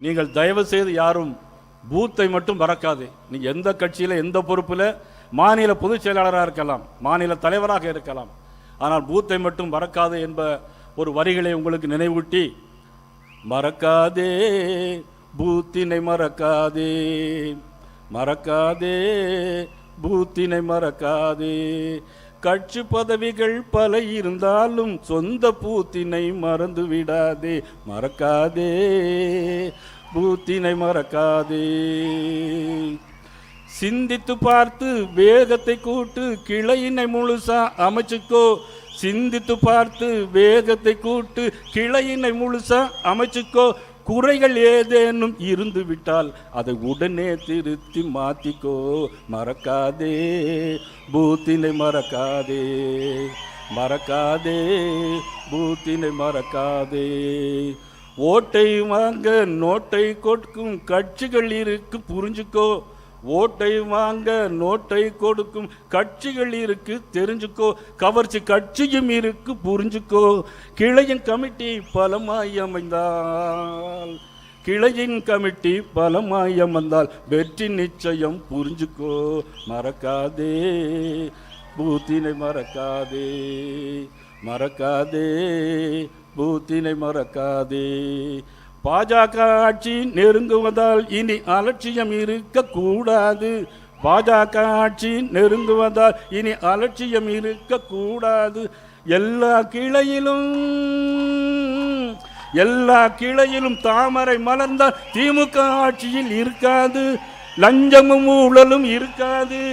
நீங்கள் தயவு செய்து யாரும் பூத்தை மட்டும் மறக்காது. நீங்கள் எந்த கட்சியில் எந்த பொறுப்பில் மாநில பொதுச் செயலாளராக இருக்கலாம், மாநில தலைவராக இருக்கலாம், ஆனால் பூத்தை மட்டும் மறக்காது என்ப ஒரு வரிகளை உங்களுக்கு நினைவூட்டி, மறக்காதே பூத்தினை மறக்காதே, மறக்காதே பூத்தினை மறக்காதே, கட்சி பதவிகள் பல இருந்தாலும் சொந்த பூத்தினை மறந்து விடாதே, மறக்காதே பூத்தினை மறக்காதே. சிந்தித்து பார்த்து வேகத்தை கூட்டு கிளையினை முழுசா அமைச்சுக்கோ, சிந்தித்து பார்த்து வேகத்தை கூட்டு கிளையினை முழுசா அமைச்சுக்கோ, குறைகள் ஏதேனும் இருந்து விட்டால் அதை உடனே திருத்தி மாத்திக்கோ, மறக்காதே பூத்தினை மறக்காதே, மறக்காதே பூத்தினை மறக்காதே. ஓட்டை வாங்க நோட்டை கொடுக்கும் கட்சிகள் இருக்கு புரிஞ்சுக்கோ, ஓட்டை வாங்க நோட்டை கொடுக்கும் கட்சிகள் இருக்கு தெரிஞ்சுக்கோ, கவர்ச்சி கட்சியும் இருக்கு புரிஞ்சுக்கோ. கிளையின் கமிட்டி பலமாய் அமைந்தால், கிளையின் கமிட்டி பலமாய் அமைந்தால் வெற்றி நிச்சயம் புரிஞ்சுக்கோ, மறக்காதே பூத்தினை மறக்காதே, மறக்காதே பூத்தினை மறக்காதே. பாஜக ஆட்சி நெருங்குவதால் இனி அலட்சியம் இருக்கக்கூடாது, பாஜக ஆட்சி நெருங்குவதால் இனி அலட்சியம் இருக்கக்கூடாது. எல்லா கிளையிலும் தாமரை மலர்ந்தால் திமுக ஆட்சியில் இருக்காது, லஞ்சமும் ஊழலும் இருக்காது.